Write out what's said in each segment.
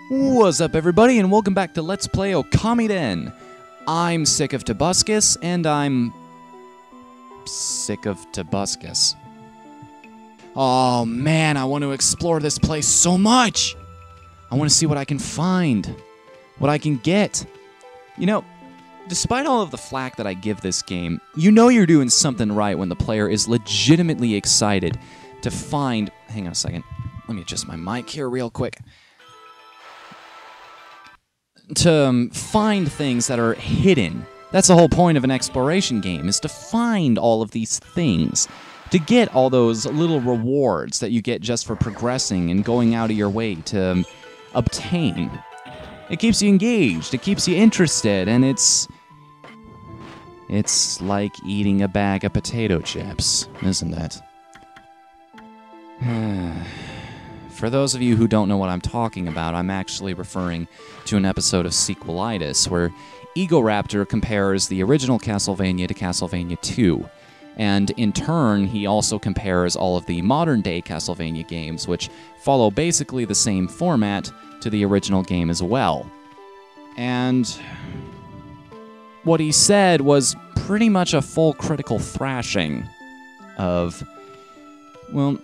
What's up, everybody, and welcome back to Let's Play Okamiden. I'm sick of Tobuscus, and I'm sick of Tobuscus. Oh man, I want to explore this place so much! I want to see what I can find, what I can get. You know, despite all of the flack that I give this game, you know you're doing something right when the player is legitimately excited to find... Hang on a second. Let me adjust my mic here real quick. To find things that are hidden. That's the whole point of an exploration game, is to find all of these things. To get all those little rewards that you get just for progressing and going out of your way to obtain. It keeps you engaged, it keeps you interested, and it's like eating a bag of potato chips, isn't it? For those of you who don't know what I'm talking about, I'm actually referring to an episode of Sequelitis where Egoraptor compares the original Castlevania to Castlevania 2. And in turn, he also compares all of the modern-day Castlevania games, which follow basically the same format, to the original game as well. And what he said was pretty much a full critical thrashing of, well,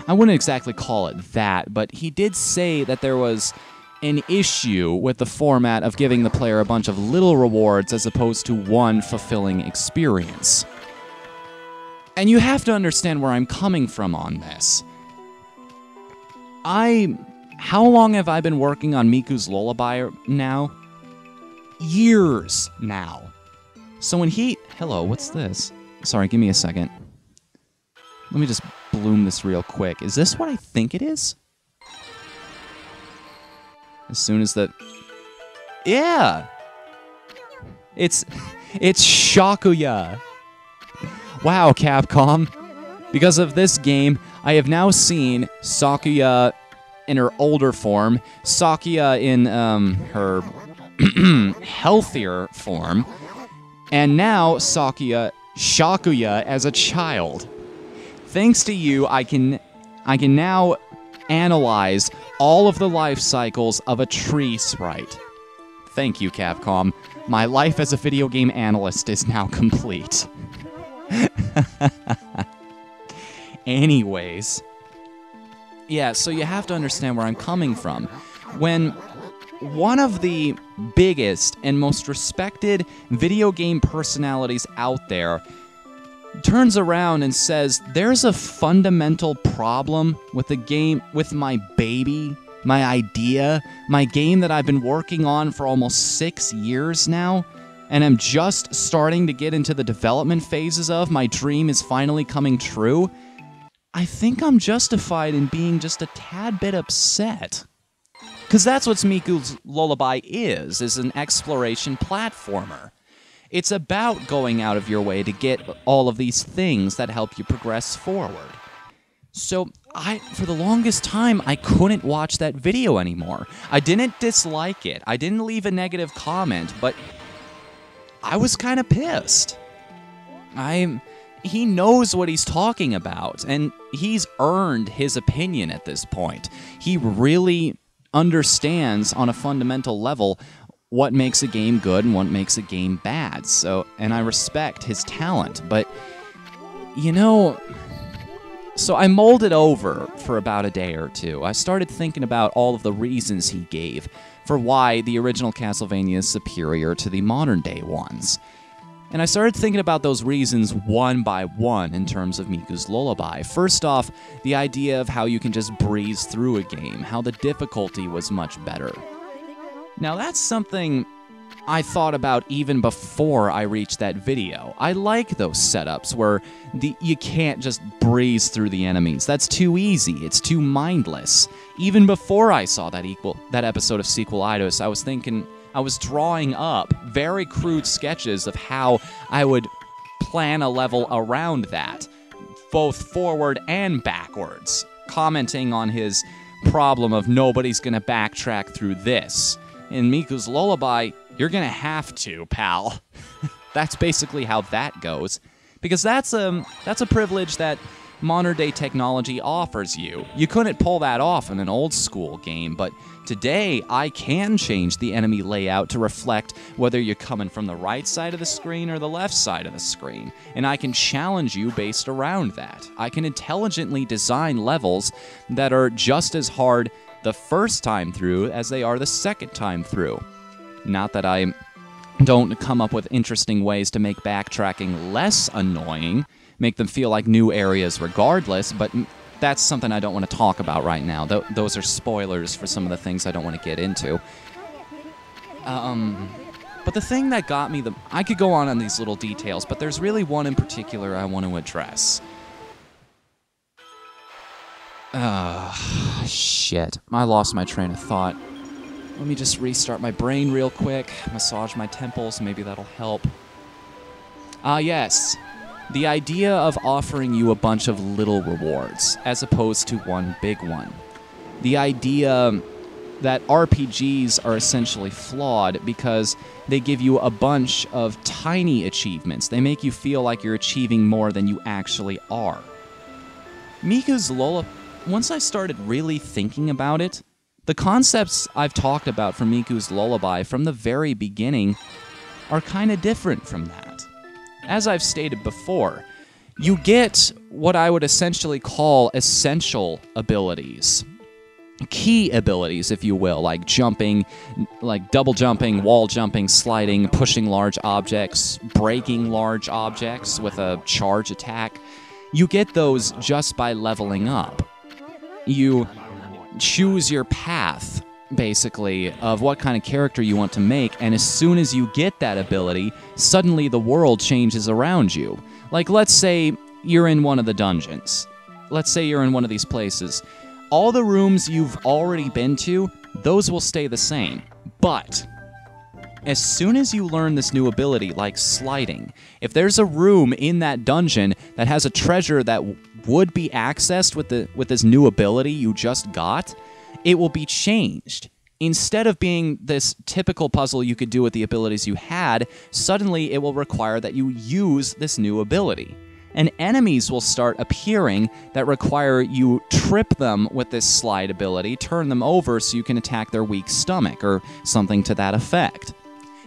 I wouldn't exactly call it that, but he did say that there was an issue with the format of giving the player a bunch of little rewards as opposed to one fulfilling experience. And you have to understand where I'm coming from on this. How long have I been working on Miku's Lullaby now? Years now. So when he... Hello, what's this? Sorry, give me a second. Let me just bloom this real quick. Is this what I think it is? As soon as that... Yeah! It's Shakuya! Wow, Capcom. Because of this game, I have now seen Sakuya in her older form, Sakuya in her healthier form, and now Shakuya as a child. Thanks to you, I can now analyze all of the life cycles of a tree sprite. Thank you, Capcom. My life as a video game analyst is now complete. Anyways. Yeah, so you have to understand where I'm coming from. When one of the biggest and most respected video game personalities out there turns around and says, there's a fundamental problem with the game, with my baby, my idea, my game that I've been working on for almost 6 years now, and I'm just starting to get into the development phases of, my dream is finally coming true, I think I'm justified in being just a tad bit upset. Because that's what Miku's Lullaby is an exploration platformer. It's about going out of your way to get all of these things that help you progress forward. So, for the longest time, I couldn't watch that video anymore. I didn't dislike it. I didn't leave a negative comment, but I was kind of pissed. He knows what he's talking about, and he's earned his opinion at this point. He really understands on a fundamental level what makes a game good and what makes a game bad. So, and I respect his talent, but, you know, so I mulled it over for about a day or two. I started thinking about all of the reasons he gave for why the original Castlevania is superior to the modern-day ones. And I started thinking about those reasons one by one in terms of Miku's Lullaby. First off, the idea of how you can just breeze through a game, how the difficulty was much better. Now that's something I thought about even before I reached that video. I like those setups where you can't just breeze through the enemies. That's too easy, it's too mindless. Even before I saw that episode of Sequelitis, I was drawing up very crude sketches of how I would plan a level around that, both forward and backwards, commenting on his problem of nobody's gonna backtrack through this. In Miku's Lullaby, you're gonna have to, pal. That's basically how that goes. Because that's a privilege that modern-day technology offers you. You couldn't pull that off in an old-school game, but today I can change the enemy layout to reflect whether you're coming from the right side of the screen or the left side of the screen, and I can challenge you based around that. I can intelligently design levels that are just as hard the first time through as they are the second time through. Not that I don't come up with interesting ways to make backtracking less annoying, make them feel like new areas regardless, but that's something I don't want to talk about right now. Those are spoilers for some of the things I don't want to get into. But the thing that got me, I could go on these little details, but there's really one in particular I want to address. Shit. I lost my train of thought. Let me just restart my brain real quick, massage my temples, maybe that'll help. Yes. The idea of offering you a bunch of little rewards, as opposed to one big one. The idea that RPGs are essentially flawed because they give you a bunch of tiny achievements. They make you feel like you're achieving more than you actually are. Miku's Lullaby, once I started really thinking about it, the concepts I've talked about from Miku's Lullaby from the very beginning are kind of different from that. As I've stated before, you get what I would essentially call essential abilities. Key abilities, if you will, like jumping, like double jumping, wall jumping, sliding, pushing large objects, breaking large objects with a charge attack. You get those just by leveling up. You choose your path, basically, of what kind of character you want to make, and as soon as you get that ability, suddenly the world changes around you. Like, let's say you're in one of the dungeons. Let's say you're in one of these places. All the rooms you've already been to, those will stay the same. But as soon as you learn this new ability, like sliding, if there's a room in that dungeon that has a treasure that would be accessed with this new ability you just got, it will be changed. Instead of being this typical puzzle you could do with the abilities you had, suddenly it will require that you use this new ability. And enemies will start appearing that require you trip them with this slide ability, turn them over so you can attack their weak stomach, or something to that effect.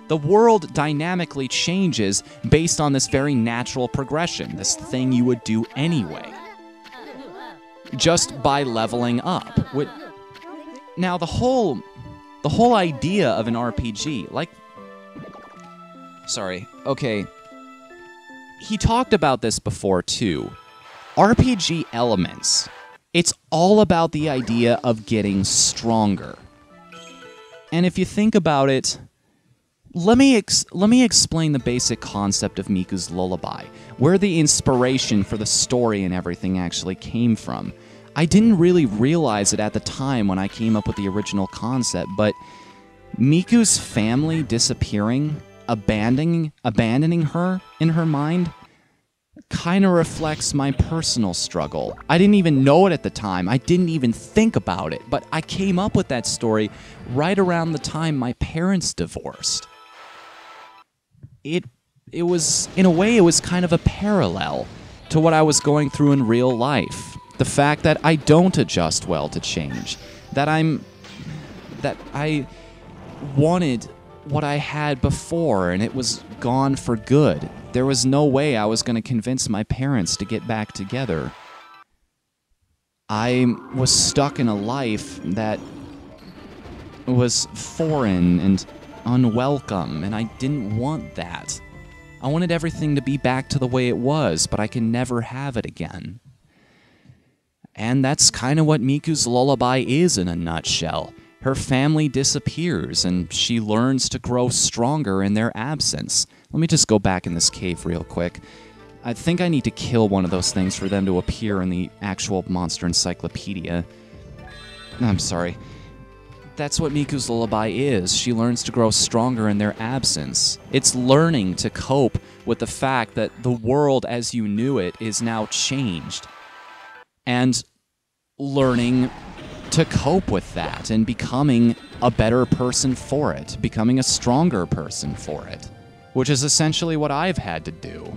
The world dynamically changes based on this very natural progression, this thing you would do anyway, just by leveling up. Now, the whole idea of an RPG, he talked about this before too. RPG elements, it's all about the idea of getting stronger. And if you think about it, let me explain the basic concept of Miku's Lullaby, where the inspiration for the story and everything actually came from. I didn't really realize it at the time when I came up with the original concept, but Miku's family disappearing, abandoning her in her mind, kind of reflects my personal struggle. I didn't even know it at the time. I didn't even think about it, but I came up with that story right around the time my parents divorced. It was, in a way, it was kind of a parallel to what I was going through in real life. The fact that I don't adjust well to change. That I wanted what I had before and it was gone for good. There was no way I was going to convince my parents to get back together. I was stuck in a life that was foreign and unwelcome, and I didn't want that. I wanted everything to be back to the way it was, but I can never have it again. And that's kind of what Miku's Lullaby is in a nutshell. Her family disappears, and she learns to grow stronger in their absence. Let me just go back in this cave real quick. I think I need to kill one of those things for them to appear in the actual monster encyclopedia. I'm sorry. That's what Miku's Lullaby is. She learns to grow stronger in their absence. It's learning to cope with the fact that the world as you knew it is now changed. And learning to cope with that and becoming a better person for it, becoming a stronger person for it, which is essentially what I've had to do.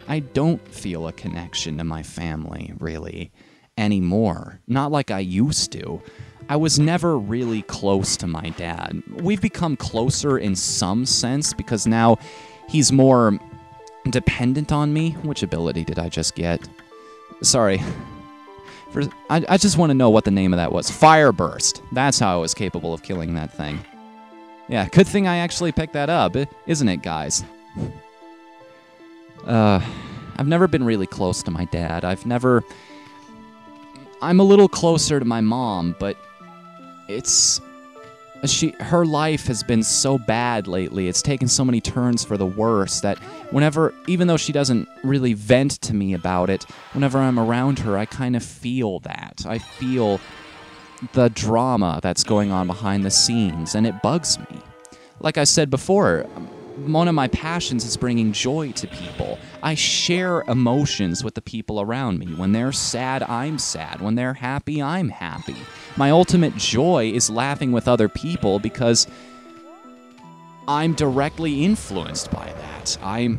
I don't feel a connection to my family, really, anymore. Not like I used to. I was never really close to my dad. We've become closer in some sense because now he's more dependent on me. Which ability did I just get? Sorry. I just want to know what the name of that was. Fire Burst. That's how I was capable of killing that thing. Yeah, good thing I actually picked that up, isn't it, guys? I've never been really close to my dad. I'm a little closer to my mom, but her life has been so bad lately. It's taken so many turns for the worse that even though she doesn't really vent to me about it, whenever I'm around her, I kind of feel that. I feel the drama that's going on behind the scenes, and it bugs me. Like I said before, one of my passions is bringing joy to people. I share emotions with the people around me. When they're sad, I'm sad. When they're happy, I'm happy. My ultimate joy is laughing with other people because I'm directly influenced by that. I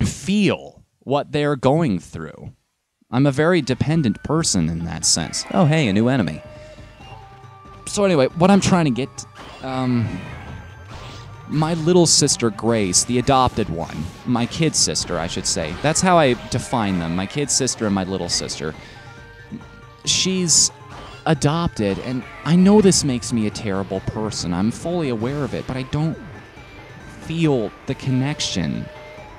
feel what they're going through. I'm a very dependent person in that sense. Oh, hey, a new enemy. So anyway, what I'm trying to get... my little sister Grace, the adopted one, my kid sister, I should say. That's how I define them, my kid sister and my little sister. She's adopted, and I know this makes me a terrible person. I'm fully aware of it, but I don't feel the connection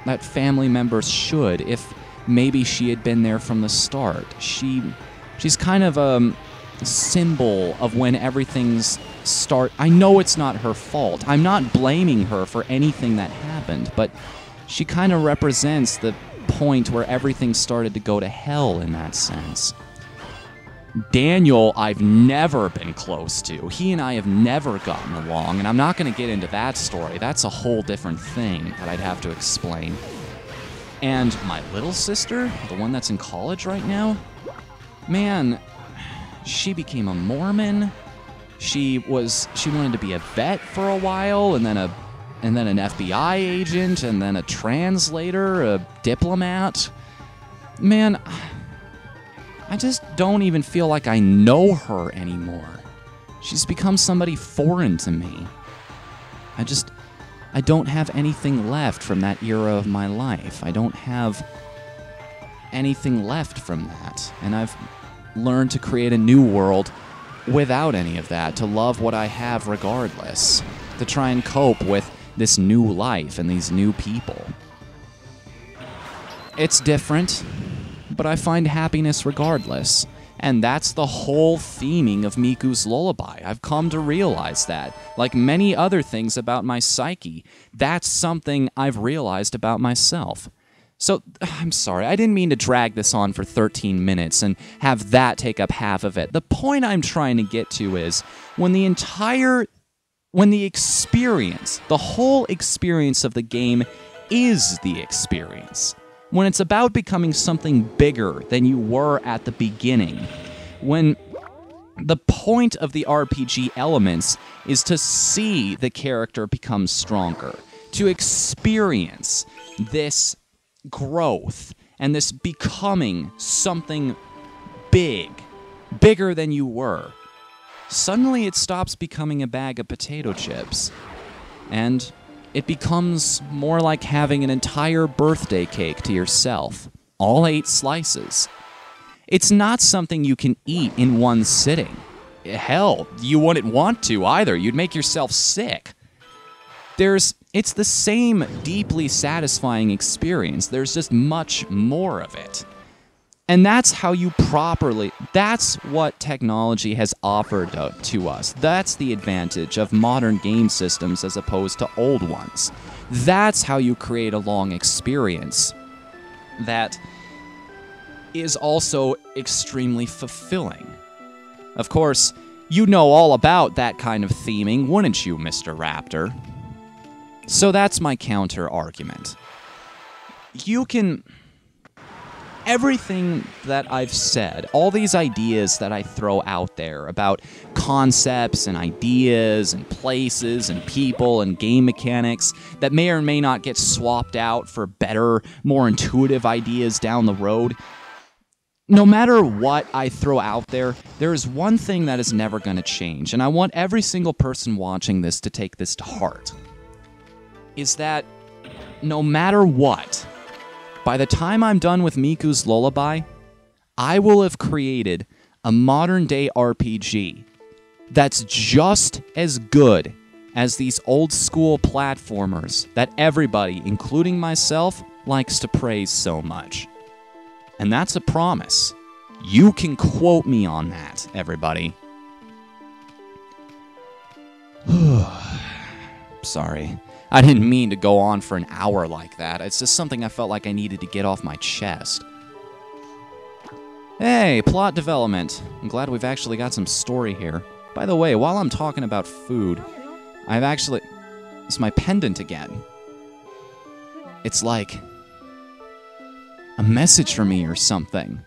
that family members should if maybe she had been there from the start. She's kind of a symbol of when everything's I know it's not her fault. I'm not blaming her for anything that happened, but she kind of represents the point where everything started to go to hell in that sense. Daniel, I've never been close to. He and I have never gotten along, and I'm not going to get into that story. That's a whole different thing that I'd have to explain. And my little sister, the one that's in college right now, man, she became a Mormon. She wanted to be a vet for a while, and then an FBI agent, and then a translator, a diplomat. Man, I just don't even feel like I know her anymore. She's become somebody foreign to me. I don't have anything left from that era of my life. I don't have anything left from that. And I've learned to create a new world without any of that, to love what I have regardless, to try and cope with this new life and these new people. It's different, but I find happiness regardless. And that's the whole theming of Miku's Lullaby. I've come to realize that. Like many other things about my psyche, that's something I've realized about myself. So, I'm sorry, I didn't mean to drag this on for 13 minutes and have that take up half of it. The point I'm trying to get to is, when the experience, the whole experience of the game is the experience, when it's about becoming something bigger than you were at the beginning, when the point of the RPG elements is to see the character become stronger, to experience this growth and this becoming something bigger than you were, suddenly it stops becoming a bag of potato chips, and it becomes more like having an entire birthday cake to yourself, all 8 slices. It's not something you can eat in one sitting. Hell, you wouldn't want to either. You'd make yourself sick. It's the same deeply satisfying experience. There's just much more of it. And that's how that's what technology has offered to us. That's the advantage of modern game systems as opposed to old ones. That's how you create a long experience that is also extremely fulfilling. Of course, you know all about that kind of theming, wouldn't you, Mr. Raptor? So that's my counter argument. You can everything that I've said, all these ideas that I throw out there about concepts and ideas and places and people and game mechanics that may or may not get swapped out for better, more intuitive ideas down the road, no matter what I throw out there, there is one thing that is never going to change, and I want every single person watching this to take this to heart, is that no matter what, by the time I'm done with Miku's Lullaby, I will have created a modern-day RPG that's just as good as these old-school platformers that everybody, including myself, likes to praise so much. And that's a promise. You can quote me on that, everybody. Sorry. I didn't mean to go on for an hour like that. It's just something I felt like I needed to get off my chest. Hey, plot development. I'm glad we've actually got some story here. By the way, while I'm talking about food, I've actually... It's my pendant again. It's like a message for me or something.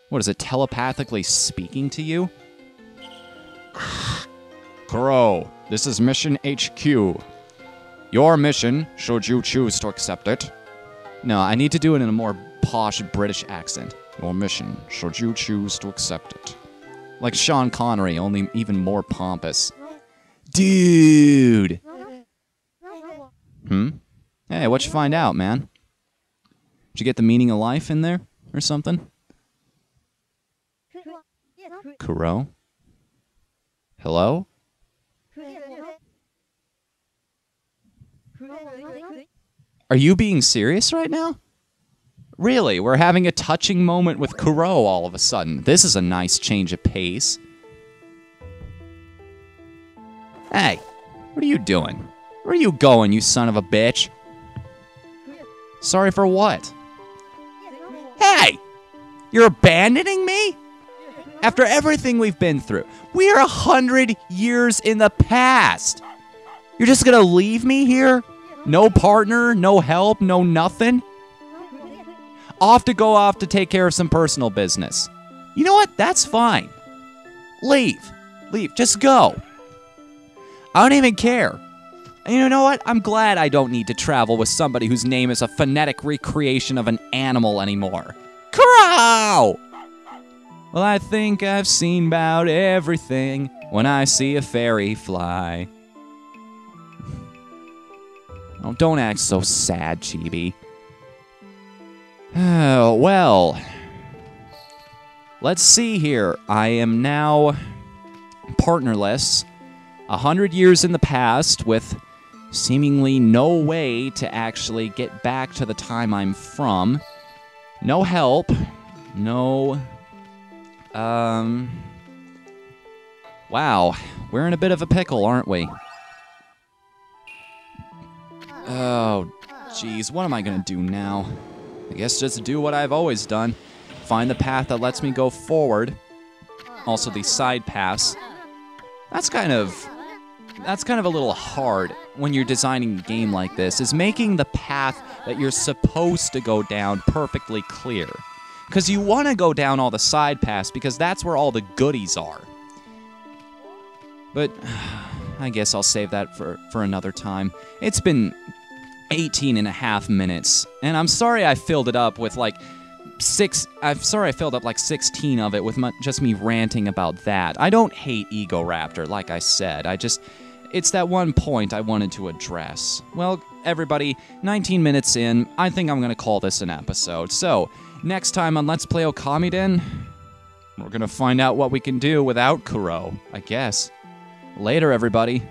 What, is it telepathically speaking to you? Crow, this is Mission HQ. Your mission, should you choose to accept it. No, I need to do it in a more posh British accent. Your mission, should you choose to accept it. Like Sean Connery, only even more pompous. Dude! Hey, what'd you find out, man? Did you get the meaning of life in there, or something? Kuro? Hello? Are you being serious right now? Really, we're having a touching moment with Kuro all of a sudden. This is a nice change of pace. Hey, what are you doing? Where are you going, you son of a bitch? Sorry for what? Hey! You're abandoning me? After everything we've been through, we are 100 years in the past. You're just gonna leave me here? No partner, no help, no nothing? Off to take care of some personal business. You know what? That's fine. Leave. Leave. Just go. I don't even care. And you know what? I'm glad I don't need to travel with somebody whose name is a phonetic recreation of an animal anymore. Crow! Well, I think I've seen about everything when I see a fairy fly. Oh, don't act so sad, Chibi. Oh, well. Let's see here. I am now partnerless, 100 years in the past, with seemingly no way to actually get back to the time I'm from. No help. No... Wow. We're in a bit of a pickle, aren't we? Oh, jeez. What am I gonna do now? I guess just do what I've always done. Find the path that lets me go forward. Also, these side paths. That's kind of a little hard when you're designing a game like this, is making the path that you're supposed to go down perfectly clear. Because you want to go down all the side paths, because that's where all the goodies are. But I guess I'll save that for another time. It's been 18 and a half minutes, and I'm sorry I filled it up with like 16 of it with just me ranting about that. I don't hate Egoraptor, like I said. It's that one point I wanted to address. Well, everybody, 19 minutes in, I think I'm gonna call this an episode. So, next time on Let's Play Okamiden, we're gonna find out what we can do without Kuro, I guess. Later, everybody.